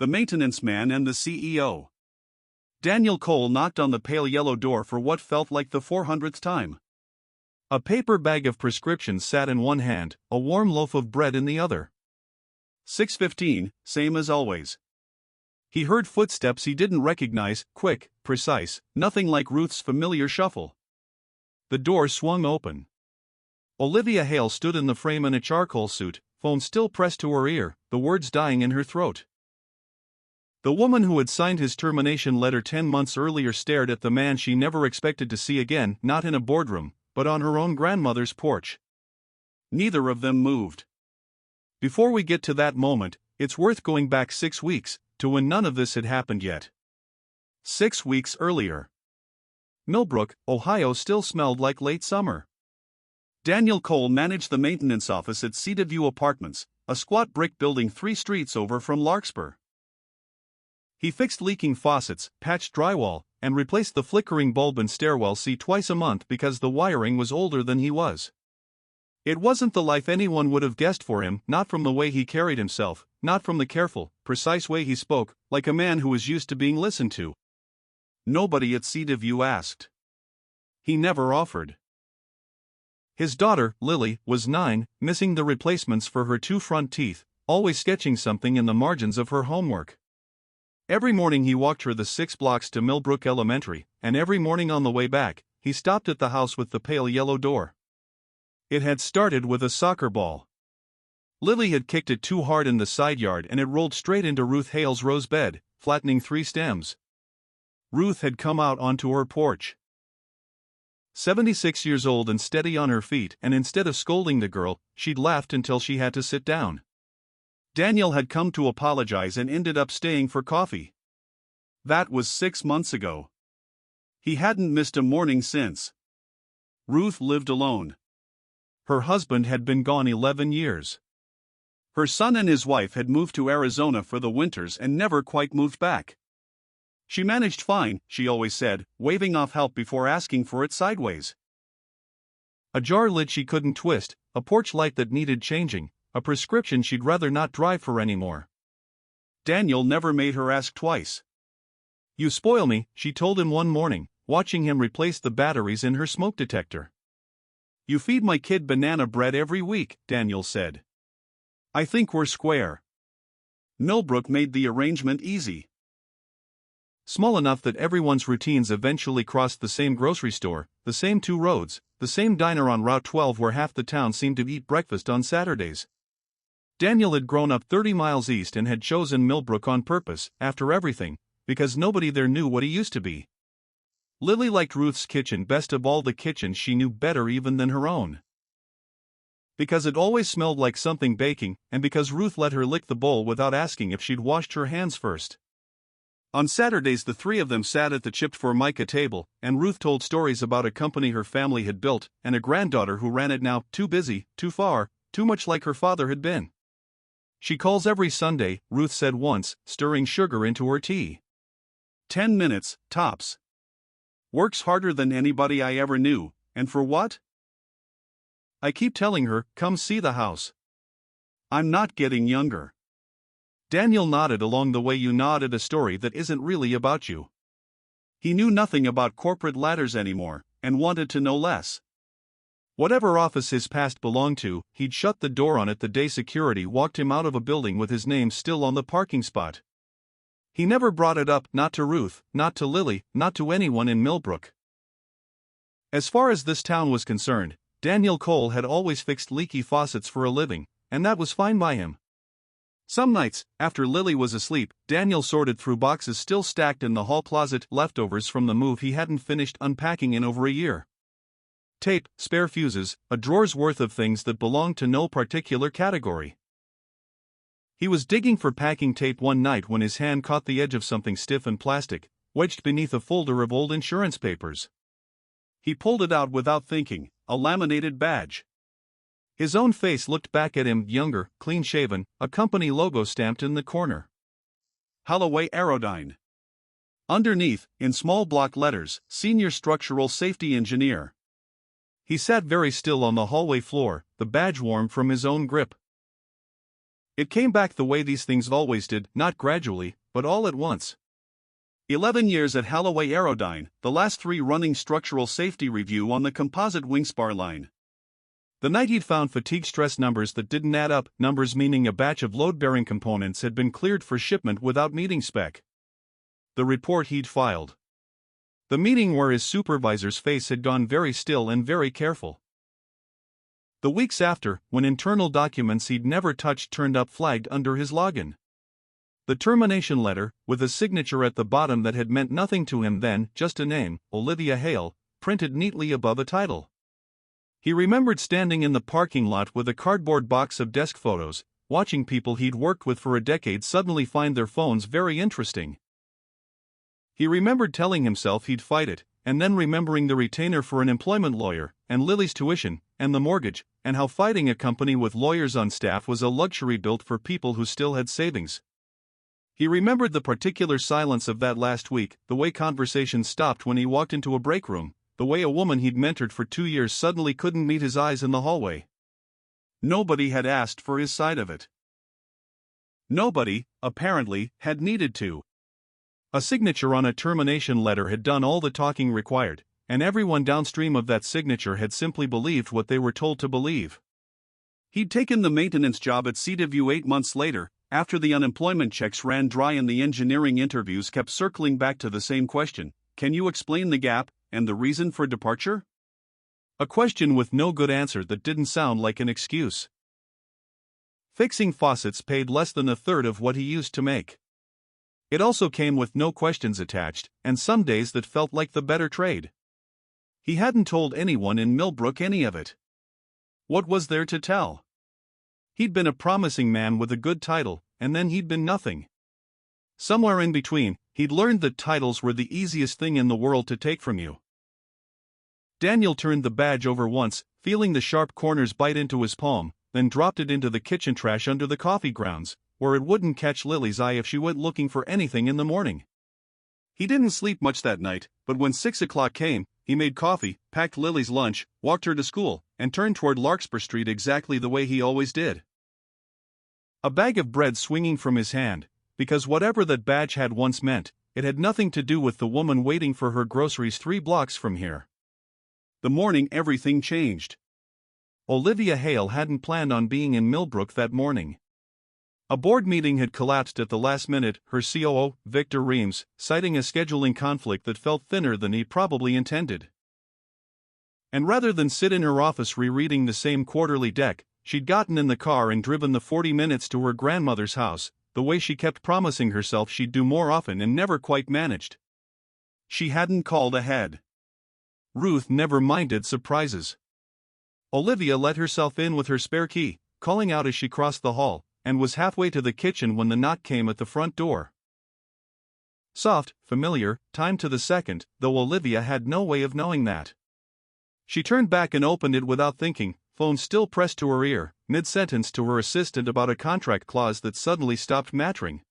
the maintenance man and the CEO. Daniel Cole knocked on the pale yellow door for what felt like the 400th time. A paper bag of prescriptions sat in one hand, a warm loaf of bread in the other. 6:15, same as always. He heard footsteps he didn't recognize, quick, precise, nothing like Ruth's familiar shuffle. The door swung open. Olivia Hale stood in the frame in a charcoal suit, phone still pressed to her ear, the words dying in her throat. The woman who had signed his termination letter 10 months earlier stared at the man she never expected to see again, not in a boardroom, but on her own grandmother's porch. Neither of them moved. Before we get to that moment, it's worth going back 6 weeks, to when none of this had happened yet. 6 weeks earlier. Millbrook, Ohio still smelled like late summer. Daniel Cole managed the maintenance office at Cedarview Apartments, a squat brick building 3 streets over from Larkspur. He fixed leaking faucets, patched drywall, and replaced the flickering bulb in stairwell C twice a month because the wiring was older than he was. It wasn't the life anyone would have guessed for him, not from the way he carried himself, not from the careful, precise way he spoke, like a man who was used to being listened to. Nobody at Cedarview asked. He never offered. His daughter, Lily, was 9, missing the replacements for her 2 front teeth, always sketching something in the margins of her homework. Every morning he walked her the 6 blocks to Millbrook Elementary, and every morning on the way back, he stopped at the house with the pale yellow door. It had started with a soccer ball. Lily had kicked it too hard in the side yard and it rolled straight into Ruth Hale's rose bed, flattening 3 stems. Ruth had come out onto her porch. 76 years old and steady on her feet, and instead of scolding the girl, she'd laughed until she had to sit down. Daniel had come to apologize and ended up staying for coffee. That was 6 months ago. He hadn't missed a morning since. Ruth lived alone. Her husband had been gone 11 years. Her son and his wife had moved to Arizona for the winters and never quite moved back. She managed fine, she always said, waving off help before asking for it sideways. A jar lid she couldn't twist, a porch light that needed changing, a prescription she'd rather not drive for anymore. Daniel never made her ask twice. "You spoil me," she told him one morning, watching him replace the batteries in her smoke detector. "You feed my kid banana bread every week," Daniel said. "I think we're square." Millbrook made the arrangement easy. Small enough that everyone's routines eventually crossed the same grocery store, the same 2 roads, the same diner on Route 12 where half the town seemed to eat breakfast on Saturdays. Daniel had grown up 30 miles east and had chosen Millbrook on purpose, after everything, because nobody there knew what he used to be. Lily liked Ruth's kitchen best of all the kitchens she knew, better even than her own. Because it always smelled like something baking, and because Ruth let her lick the bowl without asking if she'd washed her hands first. On Saturdays the 3 of them sat at the chipped formica table, and Ruth told stories about a company her family had built, and a granddaughter who ran it now, too busy, too far, too much like her father had been. "She calls every Sunday," Ruth said once, stirring sugar into her tea. 10 minutes, tops. "Works harder than anybody I ever knew, and for what? I keep telling her, come see the house. I'm not getting younger." Daniel nodded along the way you nod at a story that isn't really about you. He knew nothing about corporate ladders anymore, and wanted to know less. Whatever office his past belonged to, he'd shut the door on it the day security walked him out of a building with his name still on the parking spot. He never brought it up, not to Ruth, not to Lily, not to anyone in Millbrook. As far as this town was concerned, Daniel Cole had always fixed leaky faucets for a living, and that was fine by him. Some nights, after Lily was asleep, Daniel sorted through boxes still stacked in the hall closet, leftovers from the move he hadn't finished unpacking in over a year. Tape, spare fuses, a drawer's worth of things that belonged to no particular category. He was digging for packing tape one night when his hand caught the edge of something stiff and plastic, wedged beneath a folder of old insurance papers. He pulled it out without thinking, a laminated badge. His own face looked back at him, younger, clean-shaven, a company logo stamped in the corner. Holloway Aerodyne. Underneath, in small block letters, Senior Structural Safety Engineer. He sat very still on the hallway floor, the badge warm from his own grip. It came back the way these things always did, not gradually, but all at once. 11 years at Holloway Aerodyne, the last 3 running structural safety review on the composite wing spar line. The night he'd found fatigue stress numbers that didn't add up, numbers meaning a batch of load-bearing components had been cleared for shipment without meeting spec. The report he'd filed. The meeting where his supervisor's face had gone very still and very careful. The weeks after, when internal documents he'd never touched turned up flagged under his login. The termination letter, with a signature at the bottom that had meant nothing to him then, just a name, Olivia Hale, printed neatly above a title. He remembered standing in the parking lot with a cardboard box of desk photos, watching people he'd worked with for a decade suddenly find their phones very interesting. He remembered telling himself he'd fight it, and then remembering the retainer for an employment lawyer, and Lily's tuition, and the mortgage, and how fighting a company with lawyers on staff was a luxury built for people who still had savings. He remembered the particular silence of that last week, the way conversations stopped when he walked into a break room, the way a woman he'd mentored for 2 years suddenly couldn't meet his eyes in the hallway. Nobody had asked for his side of it. Nobody, apparently, had needed to. A signature on a termination letter had done all the talking required, and everyone downstream of that signature had simply believed what they were told to believe. He'd taken the maintenance job at Cedarview 8 months later, after the unemployment checks ran dry and the engineering interviews kept circling back to the same question: can you explain the gap, and the reason for departure? A question with no good answer that didn't sound like an excuse. Fixing faucets paid less than a third of what he used to make. It also came with no questions attached, and some days that felt like the better trade. He hadn't told anyone in Millbrook any of it. What was there to tell? He'd been a promising man with a good title, and then he'd been nothing. Somewhere in between, he'd learned that titles were the easiest thing in the world to take from you. Daniel turned the badge over once, feeling the sharp corners bite into his palm, then dropped it into the kitchen trash under the coffee grounds, where it wouldn't catch Lily's eye if she went looking for anything in the morning. He didn't sleep much that night, but when 6 o'clock came, he made coffee, packed Lily's lunch, walked her to school, and turned toward Larkspur Street exactly the way he always did. A bag of bread swinging from his hand, because whatever that badge had once meant, it had nothing to do with the woman waiting for her groceries 3 blocks from here. The morning everything changed. Olivia Hale hadn't planned on being in Millbrook that morning. A board meeting had collapsed at the last minute, her COO, Victor Reams, citing a scheduling conflict that felt thinner than he probably intended. And rather than sit in her office rereading the same quarterly deck, she'd gotten in the car and driven the 40 minutes to her grandmother's house, the way she kept promising herself she'd do more often and never quite managed. She hadn't called ahead. Ruth never minded surprises. Olivia let herself in with her spare key, calling out as she crossed the hall, and was halfway to the kitchen when the knock came at the front door. Soft, familiar, timed to the second, though Olivia had no way of knowing that. She turned back and opened it without thinking, phone still pressed to her ear, mid-sentence to her assistant about a contract clause that suddenly stopped mattering.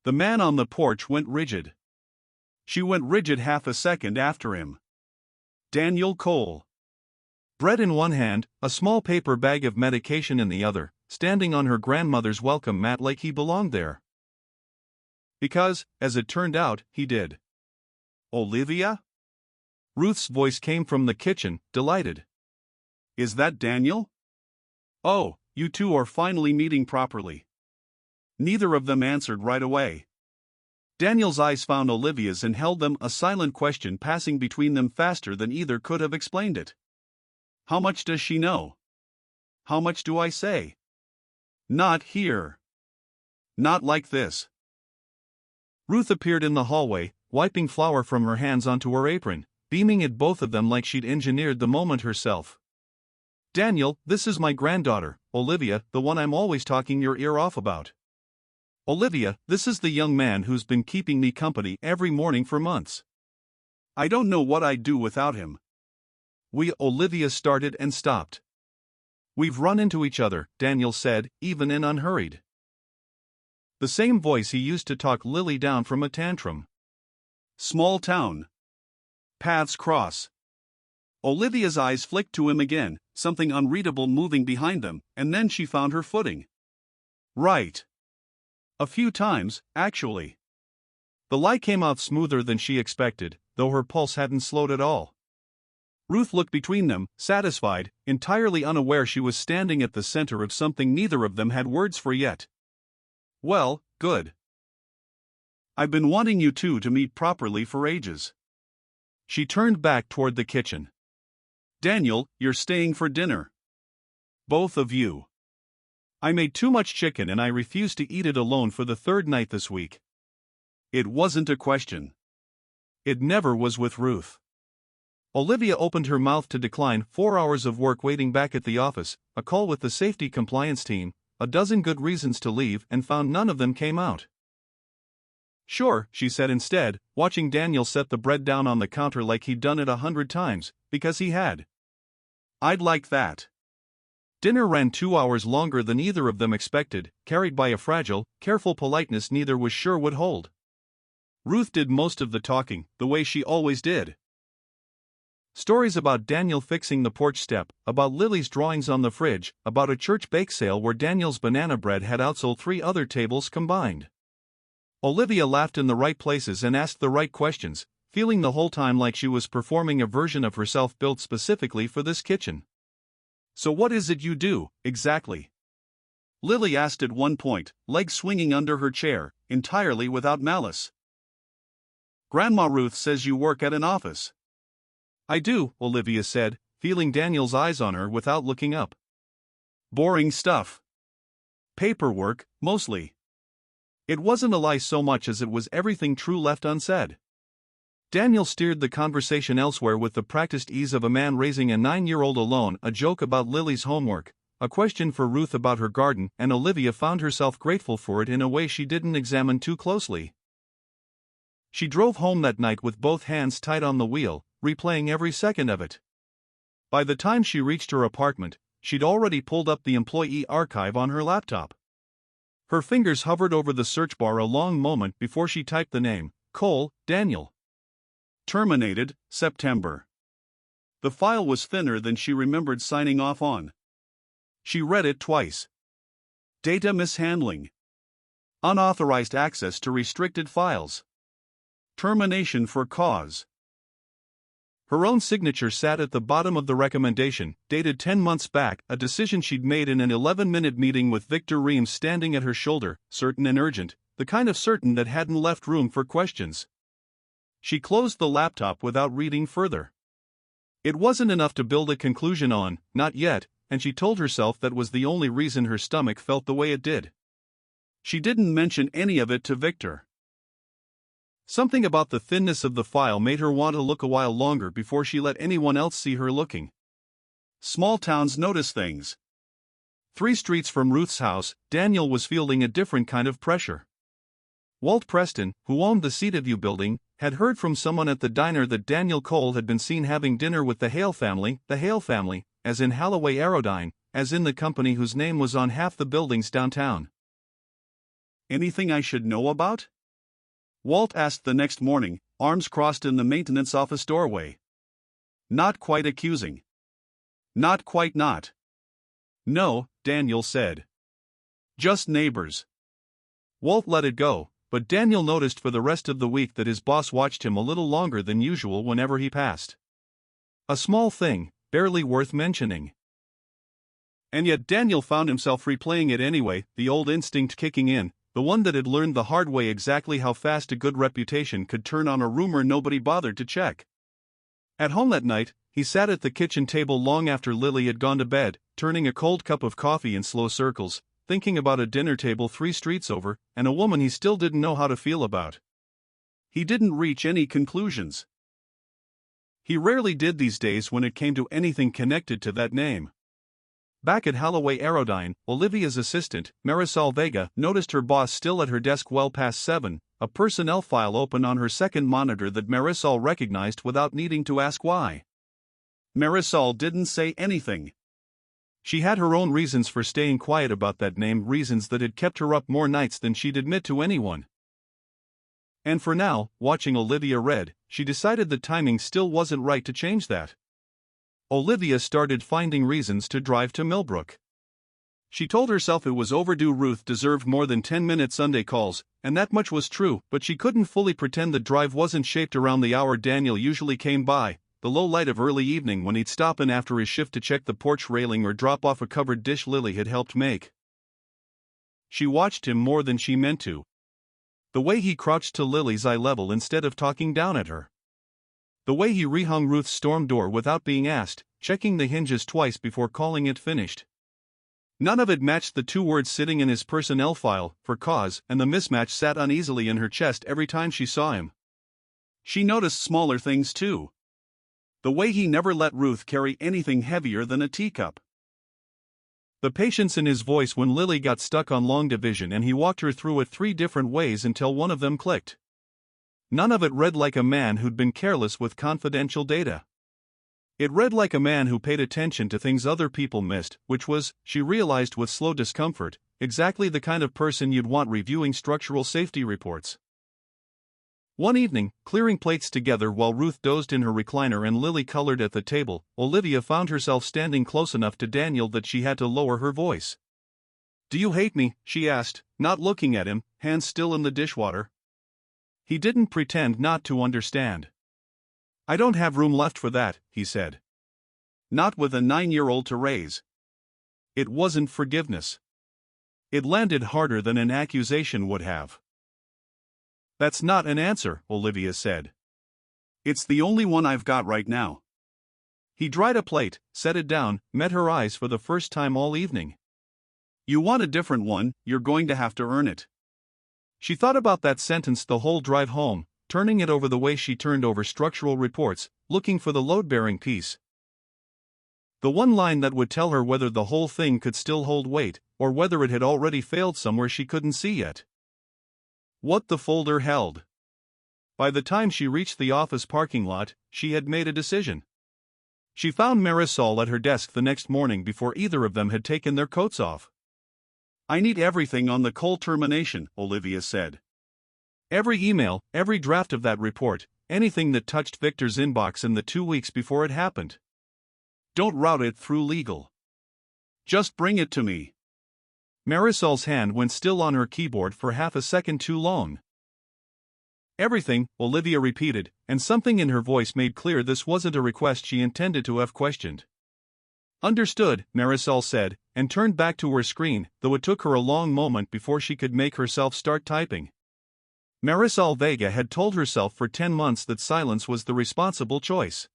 The man on the porch went rigid. She went rigid half a second after him. Daniel Cole. Bread in one hand, a small paper bag of medication in the other, standing on her grandmother's welcome mat like he belonged there. Because, as it turned out, he did. Olivia? Ruth's voice came from the kitchen, delighted. Is that Daniel? Oh, you two are finally meeting properly. Neither of them answered right away. Daniel's eyes found Olivia's and held them, a silent question passing between them faster than either could have explained it. How much does she know? How much do I say? Not here. Not like this. Ruth appeared in the hallway, wiping flour from her hands onto her apron, beaming at both of them like she'd engineered the moment herself. Daniel, this is my granddaughter, Olivia, the one I'm always talking your ear off about. Olivia, this is the young man who's been keeping me company every morning for months. I don't know what I'd do without him. Olivia started and stopped. We've run into each other, Daniel said, even in unhurried. The same voice he used to talk Lily down from a tantrum. Small town. Paths cross. Olivia's eyes flicked to him again, something unreadable moving behind them, and then she found her footing. Right. A few times, actually. The lie came out smoother than she expected, though her pulse hadn't slowed at all. Ruth looked between them, satisfied, entirely unaware she was standing at the center of something neither of them had words for yet. Well, good. I've been wanting you two to meet properly for ages. She turned back toward the kitchen. Daniel, you're staying for dinner. Both of you. I made too much chicken and I refuse to eat it alone for the third night this week. It wasn't a question. It never was with Ruth. Olivia opened her mouth to decline 4 hours of work waiting back at the office, a call with the safety compliance team, a dozen good reasons to leave, and found none of them came out. Sure, she said instead, watching Daniel set the bread down on the counter like he'd done it 100 times, because he had. I'd like that. Dinner ran 2 hours longer than either of them expected, carried by a fragile, careful politeness neither was sure would hold. Ruth did most of the talking, the way she always did. Stories about Daniel fixing the porch step, about Lily's drawings on the fridge, about a church bake sale where Daniel's banana bread had outsold 3 other tables combined. Olivia laughed in the right places and asked the right questions, feeling the whole time like she was performing a version of herself built specifically for this kitchen. So what is it you do, exactly? Lily asked at one point, legs swinging under her chair, entirely without malice. Grandma Ruth says you work at an office. I do, Olivia said, feeling Daniel's eyes on her without looking up. Boring stuff. Paperwork, mostly. It wasn't a lie so much as it was everything true left unsaid. Daniel steered the conversation elsewhere with the practiced ease of a man raising a 9-year-old alone, a joke about Lily's homework, a question for Ruth about her garden, and Olivia found herself grateful for it in a way she didn't examine too closely. She drove home that night with both hands tight on the wheel, replaying every second of it. By the time she reached her apartment, she'd already pulled up the employee archive on her laptop. Her fingers hovered over the search bar a long moment before she typed the name, Cole, Daniel. Terminated, September. The file was thinner than she remembered signing off on. She read it twice. Data mishandling. Unauthorized access to restricted files. Termination for cause. Her own signature sat at the bottom of the recommendation, dated 10 months back, a decision she'd made in an 11-minute meeting with Victor Reams standing at her shoulder, certain and urgent, the kind of certain that hadn't left room for questions. She closed the laptop without reading further. It wasn't enough to build a conclusion on, not yet, and she told herself that was the only reason her stomach felt the way it did. She didn't mention any of it to Victor. Something about the thinness of the file made her want to look a while longer before she let anyone else see her looking. Small towns notice things. 3 streets from Ruth's house, Daniel was fielding a different kind of pressure. Walt Preston, who owned the Cedarview building, had heard from someone at the diner that Daniel Cole had been seen having dinner with the Hale family, as in Holloway Aerodyne, as in the company whose name was on half the buildings downtown. Anything I should know about? Walt asked the next morning, arms crossed in the maintenance office doorway. Not quite accusing. Not quite not. No, Daniel said. Just neighbors. Walt let it go, but Daniel noticed for the rest of the week that his boss watched him a little longer than usual whenever he passed. A small thing, barely worth mentioning. And yet Daniel found himself replaying it anyway, the old instinct kicking in, the one that had learned the hard way exactly how fast a good reputation could turn on a rumor nobody bothered to check. At home that night, he sat at the kitchen table long after Lily had gone to bed, turning a cold cup of coffee in slow circles, thinking about a dinner table 3 streets over, and a woman he still didn't know how to feel about. He didn't reach any conclusions. He rarely did these days when it came to anything connected to that name. Back at Holloway Aerodyne, Olivia's assistant, Marisol Vega, noticed her boss still at her desk well past 7, a personnel file open on her second monitor that Marisol recognized without needing to ask why. Marisol didn't say anything. She had her own reasons for staying quiet about that name, reasons that had kept her up more nights than she'd admit to anyone. And for now, watching Olivia read, she decided the timing still wasn't right to change that. Olivia started finding reasons to drive to Millbrook. She told herself it was overdue. Ruth deserved more than 10-minute Sunday calls, and that much was true, but she couldn't fully pretend the drive wasn't shaped around the hour Daniel usually came by, the low light of early evening when he'd stop in after his shift to check the porch railing or drop off a covered dish Lily had helped make. She watched him more than she meant to. The way he crouched to Lily's eye level instead of talking down at her. The way he rehung Ruth's storm door without being asked, checking the hinges twice before calling it finished. None of it matched the 2 words sitting in his personnel file, for cause, and the mismatch sat uneasily in her chest every time she saw him. She noticed smaller things too. The way he never let Ruth carry anything heavier than a teacup. The patience in his voice when Lily got stuck on long division and he walked her through it 3 different ways until one of them clicked. None of it read like a man who'd been careless with confidential data. It read like a man who paid attention to things other people missed, which was, she realized with slow discomfort, exactly the kind of person you'd want reviewing structural safety reports. One evening, clearing plates together while Ruth dozed in her recliner and Lily colored at the table, Olivia found herself standing close enough to Daniel that she had to lower her voice. "Do you hate me?" she asked, not looking at him, hands still in the dishwater. He didn't pretend not to understand. "I don't have room left for that," he said. "Not with a 9-year-old to raise." It wasn't forgiveness. It landed harder than an accusation would have. "That's not an answer," Olivia said. "It's the only one I've got right now." He dried a plate, set it down, met her eyes for the first time all evening. "You want a different one, you're going to have to earn it." She thought about that sentence the whole drive home, turning it over the way she turned over structural reports, looking for the load-bearing piece. The one line that would tell her whether the whole thing could still hold weight, or whether it had already failed somewhere she couldn't see yet. What the folder held. By the time she reached the office parking lot, she had made a decision. She found Marisol at her desk the next morning before either of them had taken their coats off. "I need everything on the coal termination," Olivia said. "Every email, every draft of that report, anything that touched Victor's inbox in the 2 weeks before it happened. Don't route it through legal. Just bring it to me." Marisol's hand went still on her keyboard for half a second too long. "Everything," Olivia repeated, and something in her voice made clear this wasn't a request she intended to have questioned. "Understood," Marisol said, and turned back to her screen, though it took her a long moment before she could make herself start typing. Marisol Vega had told herself for 10 months that silence was the responsible choice.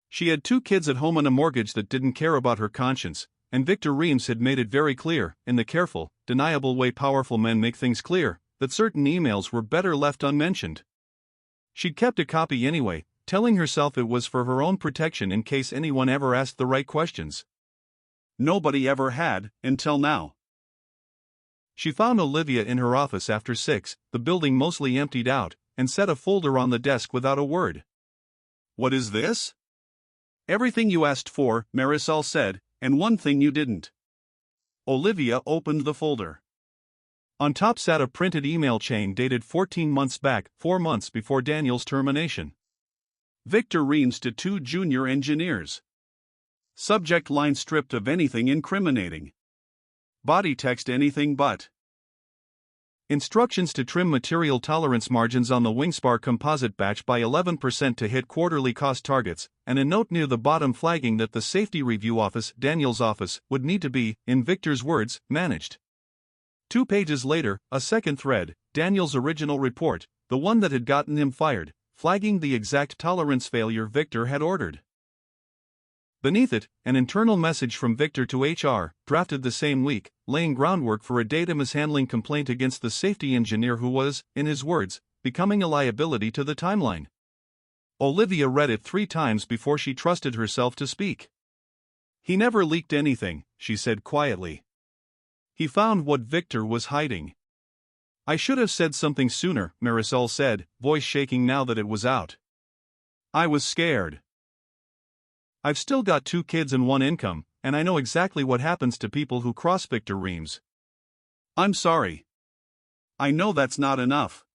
She had 2 kids at home and a mortgage that didn't care about her conscience, and Victor Reams had made it very clear, in the careful, deniable way powerful men make things clear, that certain emails were better left unmentioned. She'd kept a copy anyway, telling herself it was for her own protection in case anyone ever asked the right questions. Nobody ever had, until now. She found Olivia in her office after 6, the building mostly emptied out, and set a folder on the desk without a word. "What is this?" "Everything you asked for," Marisol said, "and one thing you didn't." Olivia opened the folder. On top sat a printed email chain dated 14 months back, 4 months before Daniel's termination. "Victor Reams to 2 junior engineers." Subject line stripped of anything incriminating. Body text anything but. Instructions to trim material tolerance margins on the Wingspar composite batch by 11% to hit quarterly cost targets, and a note near the bottom flagging that the safety review office, Daniel's office, would need to be, in Victor's words, managed. 2 pages later, a second thread, Daniel's original report, the one that had gotten him fired, flagging the exact tolerance failure Victor had ordered. Beneath it, an internal message from Victor to HR, drafted the same week, laying groundwork for a data mishandling complaint against the safety engineer who was, in his words, becoming a liability to the timeline. Olivia read it 3 times before she trusted herself to speak. "He never leaked anything," she said quietly. "He found what Victor was hiding." "I should have said something sooner," Marisol said, voice shaking now that it was out. "I was scared. I've still got 2 kids and 1 income, and I know exactly what happens to people who cross Victor Reams." "I'm sorry. I know that's not enough."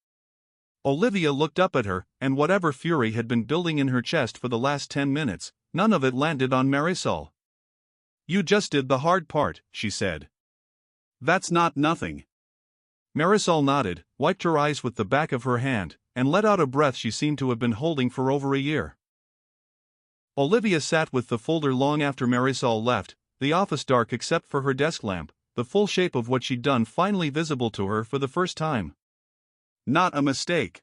Olivia looked up at her, and whatever fury had been building in her chest for the last 10 minutes, none of it landed on Marisol. You just did the hard part, she said. That's not nothing. Marisol nodded, wiped her eyes with the back of her hand, and let out a breath she seemed to have been holding for over a year. Olivia sat with the folder long after Marisol left, the office dark except for her desk lamp, the full shape of what she'd done finally visible to her for the first time. Not a mistake.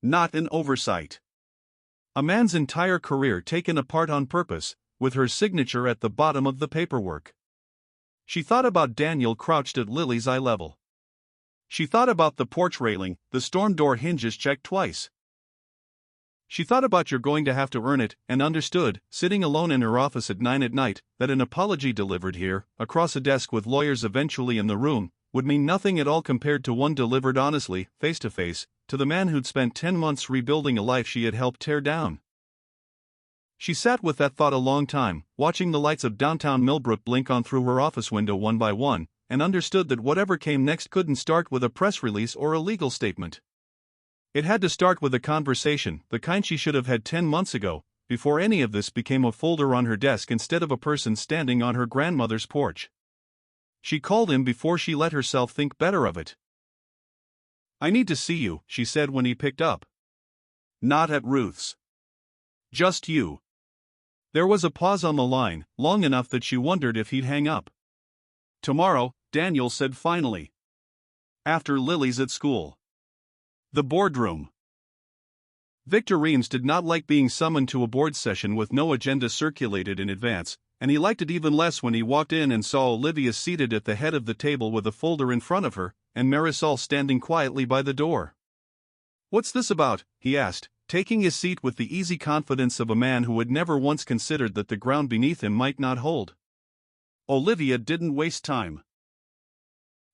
Not an oversight. A man's entire career taken apart on purpose, with her signature at the bottom of the paperwork. She thought about Daniel crouched at Lily's eye level. She thought about the porch railing, the storm door hinges checked twice. She thought about "you're going to have to earn it," and understood, sitting alone in her office at 9 at night, that an apology delivered here, across a desk with lawyers eventually in the room, would mean nothing at all compared to one delivered honestly, face to face, to the man who'd spent 10 months rebuilding a life she had helped tear down. She sat with that thought a long time, watching the lights of downtown Millbrook blink on through her office window one by one, and understood that whatever came next couldn't start with a press release or a legal statement. It had to start with a conversation, the kind she should have had 10 months ago, before any of this became a folder on her desk instead of a person standing on her grandmother's porch. She called him before she let herself think better of it. "I need to see you," she said when he picked up. "Not at Ruth's. Just you." There was a pause on the line, long enough that she wondered if he'd hang up. "Tomorrow," Daniel said finally. "After Lily's at school." The boardroom. Victor Reams did not like being summoned to a board session with no agenda circulated in advance, and he liked it even less when he walked in and saw Olivia seated at the head of the table with a folder in front of her, and Marisol standing quietly by the door. "What's this about?" he asked, taking his seat with the easy confidence of a man who had never once considered that the ground beneath him might not hold. Olivia didn't waste time.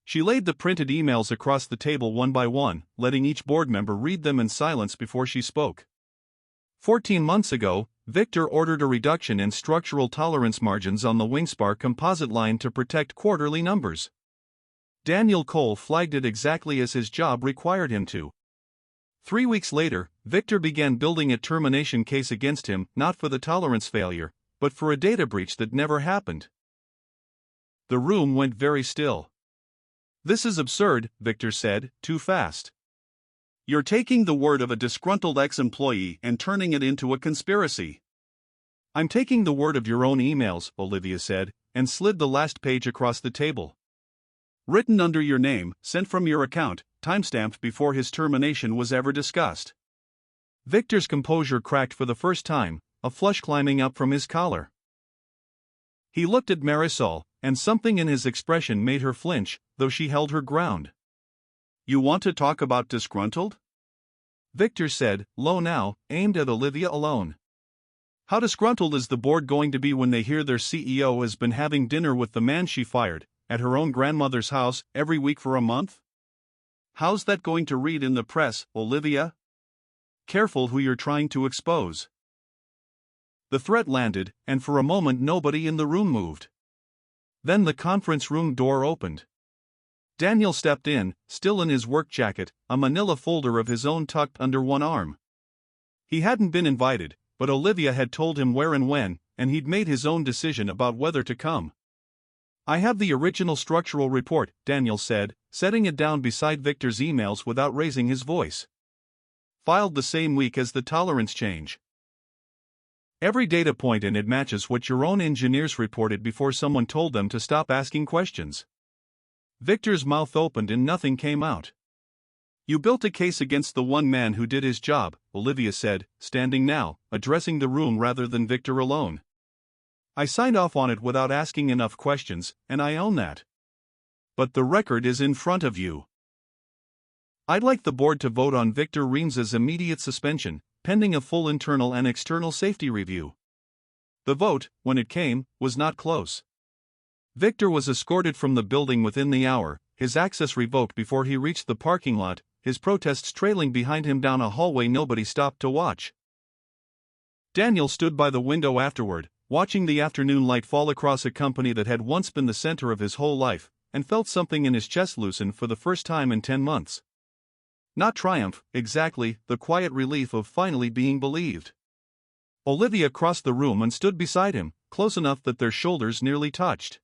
She laid the printed emails across the table one by one, letting each board member read them in silence before she spoke. 14 months ago, Victor ordered a reduction in structural tolerance margins on the Wingspar composite line to protect quarterly numbers. Daniel Cole flagged it exactly as his job required him to. 3 weeks later, Victor began building a termination case against him, not for the tolerance failure, but for a data breach that never happened. The room went very still. "This is absurd," Victor said, "too fast. You're taking the word of a disgruntled ex-employee and turning it into a conspiracy." "I'm taking the word of your own emails," Olivia said, and slid the last page across the table. "Written under your name, sent from your account, timestamped before his termination was ever discussed." Victor's composure cracked for the first time, a flush climbing up from his collar. He looked at Marisol, and something in his expression made her flinch, though she held her ground. "You want to talk about disgruntled?" Victor said, low now, aimed at Olivia alone. "How disgruntled is the board going to be when they hear their CEO has been having dinner with the man she fired, at her own grandmother's house, every week for a month? How's that going to read in the press, Olivia? Careful who you're trying to expose." The threat landed, and for a moment nobody in the room moved. Then the conference room door opened. Daniel stepped in, still in his work jacket, a manila folder of his own tucked under one arm. He hadn't been invited, but Olivia had told him where and when, and he'd made his own decision about whether to come. "I have the original structural report," Daniel said, setting it down beside Victor's emails without raising his voice. "Filed the same week as the tolerance change. Every data point in it matches what your own engineers reported before someone told them to stop asking questions." Victor's mouth opened and nothing came out. "You built a case against the one man who did his job," Olivia said, standing now, addressing the room rather than Victor alone. "I signed off on it without asking enough questions, and I own that. But the record is in front of you. I'd like the board to vote on Victor Reams's immediate suspension, pending a full internal and external safety review." The vote, when it came, was not close. Victor was escorted from the building within the hour, his access revoked before he reached the parking lot, his protests trailing behind him down a hallway nobody stopped to watch. Daniel stood by the window afterward, watching the afternoon light fall across a company that had once been the center of his whole life, and felt something in his chest loosen for the first time in 10 months. Not triumph, exactly, the quiet relief of finally being believed. Olivia crossed the room and stood beside him, close enough that their shoulders nearly touched.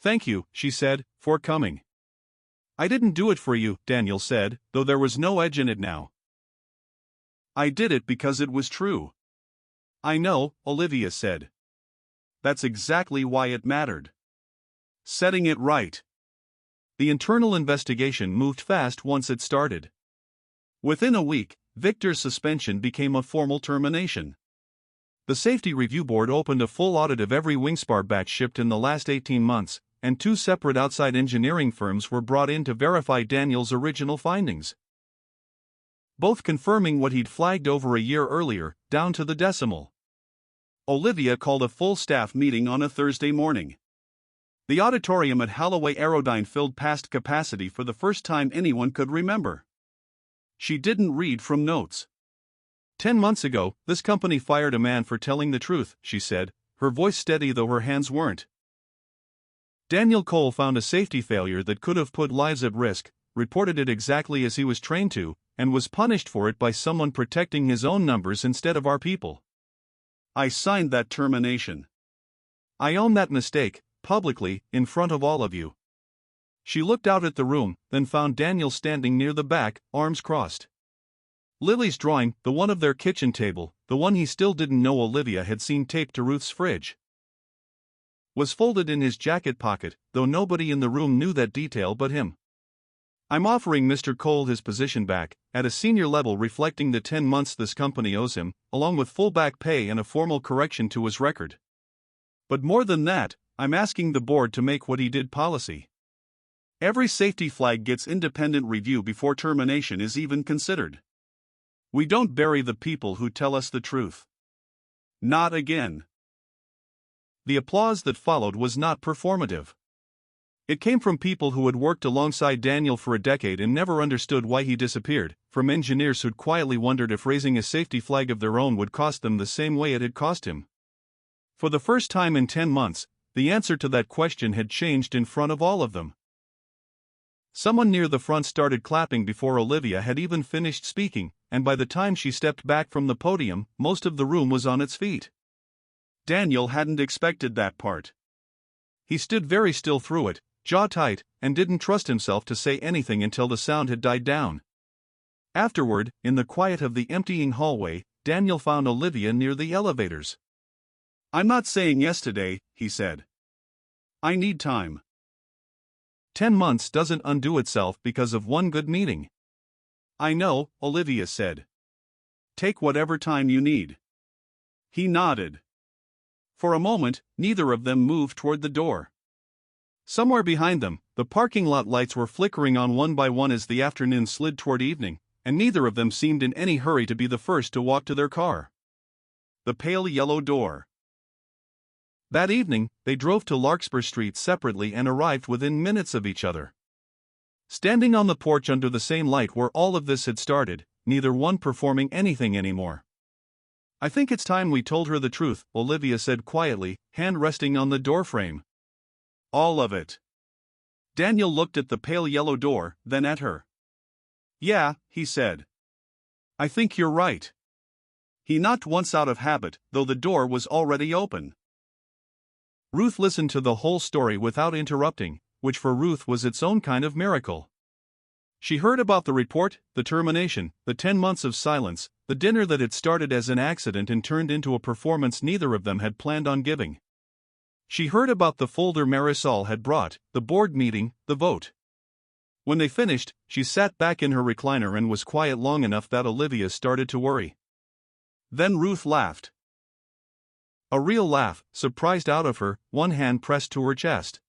"Thank you," she said, "for coming." "I didn't do it for you," Daniel said, though there was no edge in it now. "I did it because it was true." "I know," Olivia said. "That's exactly why it mattered. Setting it right." The internal investigation moved fast once it started. Within a week, Victor's suspension became a formal termination. The Safety Review Board opened a full audit of every Wingspar batch shipped in the last 18 months, and 2 separate outside engineering firms were brought in to verify Daniel's original findings, both confirming what he'd flagged over a year earlier, down to the decimal. Olivia called a full staff meeting on a Thursday morning. The auditorium at Holloway Aerodyne filled past capacity for the first time anyone could remember. She didn't read from notes. 10 months ago, this company fired a man for telling the truth, she said, her voice steady though her hands weren't. Daniel Cole found a safety failure that could have put lives at risk, reported it exactly as he was trained to, and was punished for it by someone protecting his own numbers instead of our people. I signed that termination. I own that mistake, publicly, in front of all of you. She looked out at the room, then found Daniel standing near the back, arms crossed. Lily's drawing, the one of their kitchen table, the one he still didn't know Olivia had seen taped to Ruth's fridge, was folded in his jacket pocket, though nobody in the room knew that detail but him. I'm offering Mr. Cole his position back, at a senior level reflecting the 10 months this company owes him, along with full back pay and a formal correction to his record. But more than that, I'm asking the board to make what he did policy. Every safety flag gets independent review before termination is even considered. We don't bury the people who tell us the truth. Not again. The applause that followed was not performative. It came from people who had worked alongside Daniel for a decade and never understood why he disappeared, from engineers who'd quietly wondered if raising a safety flag of their own would cost them the same way it had cost him. For the first time in 10 months, the answer to that question had changed in front of all of them. Someone near the front started clapping before Olivia had even finished speaking, and by the time she stepped back from the podium, most of the room was on its feet. Daniel hadn't expected that part. He stood very still through it, jaw tight, and didn't trust himself to say anything until the sound had died down. Afterward, in the quiet of the emptying hallway, Daniel found Olivia near the elevators. I'm not saying yes today, he said. I need time. 10 months doesn't undo itself because of one good meeting. I know, Olivia said. Take whatever time you need. He nodded. For a moment, neither of them moved toward the door. Somewhere behind them, the parking lot lights were flickering on one by one as the afternoon slid toward evening, and neither of them seemed in any hurry to be the first to walk to their car. The pale yellow door. That evening, they drove to Larkspur Street separately and arrived within minutes of each other. Standing on the porch under the same light where all of this had started, neither one performing anything anymore. I think it's time we told her the truth, Olivia said quietly, hand resting on the doorframe. All of it. Daniel looked at the pale yellow door, then at her. Yeah, he said. I think you're right. He knocked once out of habit, though the door was already open. Ruth listened to the whole story without interrupting, which for Ruth was its own kind of miracle. She heard about the report, the termination, the 10 months of silence, the dinner that had started as an accident and turned into a performance neither of them had planned on giving. She heard about the folder Marisol had brought, the board meeting, the vote. When they finished, she sat back in her recliner and was quiet long enough that Olivia started to worry. Then Ruth laughed. A real laugh, surprised out of her, one hand pressed to her chest.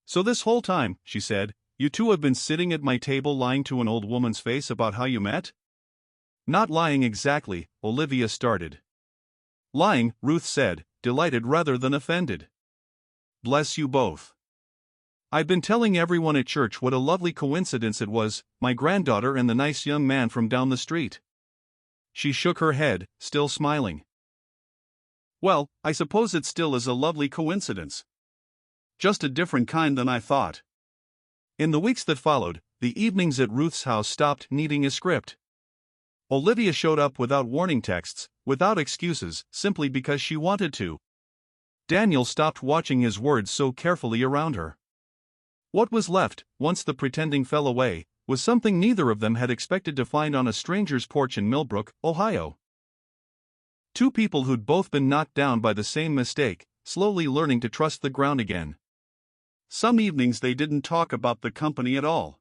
So this whole time, she said, you two have been sitting at my table lying to an old woman's face about how you met? Not lying exactly, Olivia started. Lying, Ruth said, delighted rather than offended. Bless you both. I've been telling everyone at church what a lovely coincidence it was, my granddaughter and the nice young man from down the street. She shook her head, still smiling. Well, I suppose it still is a lovely coincidence. Just a different kind than I thought. In the weeks that followed, the evenings at Ruth's house stopped needing a script. Olivia showed up without warning texts, without excuses, simply because she wanted to. Daniel stopped watching his words so carefully around her. What was left, once the pretending fell away, was something neither of them had expected to find on a stranger's porch in Millbrook, Ohio. Two people who'd both been knocked down by the same mistake, slowly learning to trust the ground again. Some evenings they didn't talk about the company at all.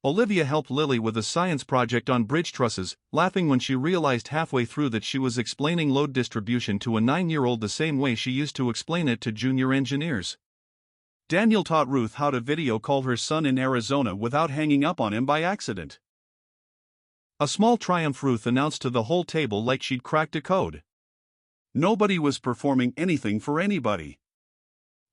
Olivia helped Lily with a science project on bridge trusses, laughing when she realized halfway through that she was explaining load distribution to a 9-year-old the same way she used to explain it to junior engineers. Daniel taught Ruth how to video call her son in Arizona without hanging up on him by accident. A small triumph, Ruth announced to the whole table like she'd cracked a code. Nobody was performing anything for anybody.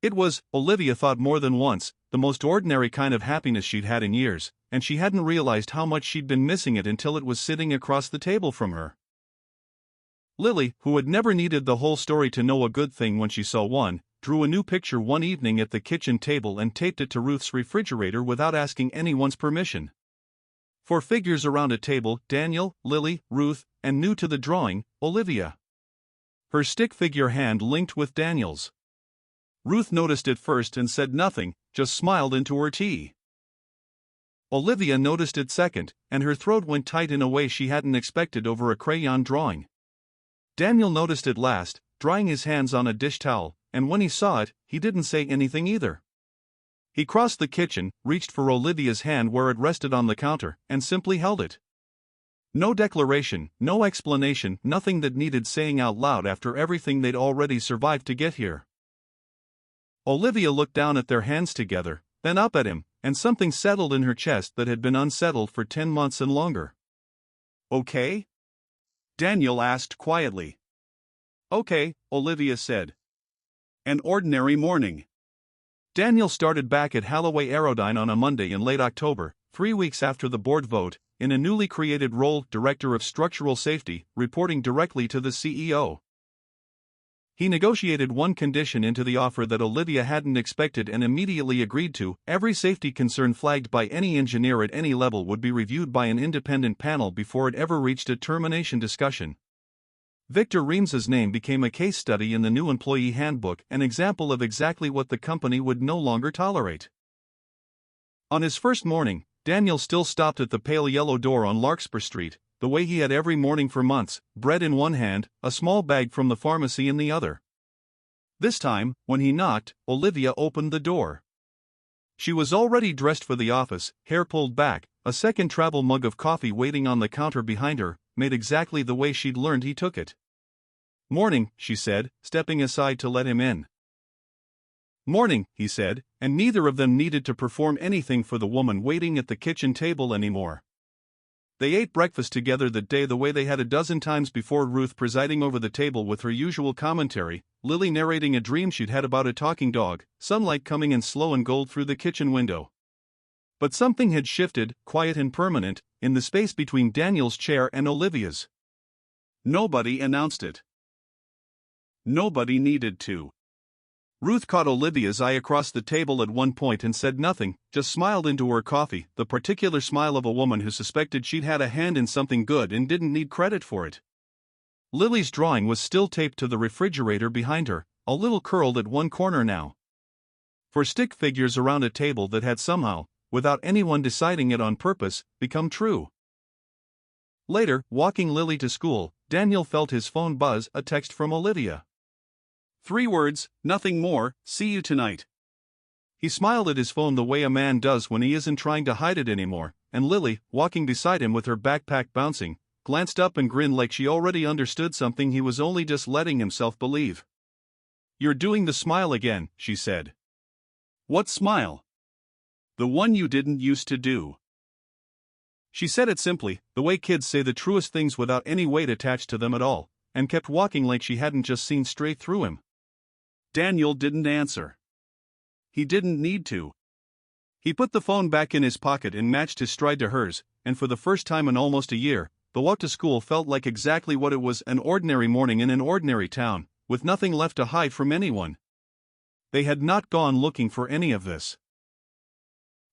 It was, Olivia thought more than once, the most ordinary kind of happiness she'd had in years, and she hadn't realized how much she'd been missing it until it was sitting across the table from her. Lily, who had never needed the whole story to know a good thing when she saw one, drew a new picture one evening at the kitchen table and taped it to Ruth's refrigerator without asking anyone's permission. 4 figures around a table: Daniel, Lily, Ruth, and, new to the drawing, Olivia. Her stick figure hand linked with Daniel's. Ruth noticed it first and said nothing, just smiled into her tea. Olivia noticed it second, and her throat went tight in a way she hadn't expected over a crayon drawing. Daniel noticed it last, drying his hands on a dish towel, and when he saw it, he didn't say anything either. He crossed the kitchen, reached for Olivia's hand where it rested on the counter, and simply held it. No declaration, no explanation, nothing that needed saying out loud after everything they'd already survived to get here. Olivia looked down at their hands together, then up at him, and something settled in her chest that had been unsettled for 10 months and longer. "Okay?" Daniel asked quietly. "Okay," Olivia said. "An ordinary morning." Daniel started back at Halloway Aerodyne on a Monday in late October, 3 weeks after the board vote, in a newly created role, Director of Structural Safety, reporting directly to the CEO. He negotiated one condition into the offer that Olivia hadn't expected and immediately agreed to: every safety concern flagged by any engineer at any level would be reviewed by an independent panel before it ever reached a termination discussion. Victor Reams's name became a case study in the new employee handbook, an example of exactly what the company would no longer tolerate. On his first morning, Daniel still stopped at the pale yellow door on Larkspur Street, the way he had every morning for months, bread in one hand, a small bag from the pharmacy in the other. This time, when he knocked, Olivia opened the door. She was already dressed for the office, hair pulled back, a second travel mug of coffee waiting on the counter behind her, made exactly the way she'd learned he took it. "Morning," she said, stepping aside to let him in. "Morning," he said, and neither of them needed to perform anything for the woman waiting at the kitchen table anymore. They ate breakfast together that day the way they had a dozen times before, Ruth presiding over the table with her usual commentary, Lily narrating a dream she'd had about a talking dog, sunlight coming in slow and gold through the kitchen window. But something had shifted, quiet and permanent, in the space between Daniel's chair and Olivia's. Nobody announced it. Nobody needed to. Ruth caught Olivia's eye across the table at one point and said nothing, just smiled into her coffee, the particular smile of a woman who suspected she'd had a hand in something good and didn't need credit for it. Lily's drawing was still taped to the refrigerator behind her, a little curled at one corner now. 4 stick figures around a table that had somehow, without anyone deciding it on purpose, become true. Later, walking Lily to school, Daniel felt his phone buzz, a text from Olivia. 3 words, nothing more: "See you tonight." He smiled at his phone the way a man does when he isn't trying to hide it anymore, and Lily, walking beside him with her backpack bouncing, glanced up and grinned like she already understood something he was only just letting himself believe. "You're doing the smile again," she said. "What smile?" "The one you didn't used to do." She said it simply, the way kids say the truest things without any weight attached to them at all, and kept walking like she hadn't just seen straight through him. Daniel didn't answer. He didn't need to. He put the phone back in his pocket and matched his stride to hers, and for the first time in almost a year, the walk to school felt like exactly what it was: an ordinary morning in an ordinary town, with nothing left to hide from anyone. They had not gone looking for any of this.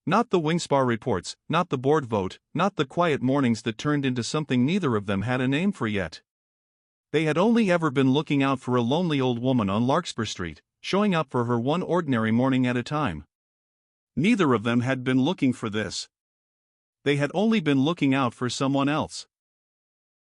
Not the Wingspar reports, not the board vote, not the quiet mornings that turned into something neither of them had a name for yet. They had only ever been looking out for a lonely old woman on Larkspur Street, showing up for her one ordinary morning at a time. Neither of them had been looking for this. They had only been looking out for someone else.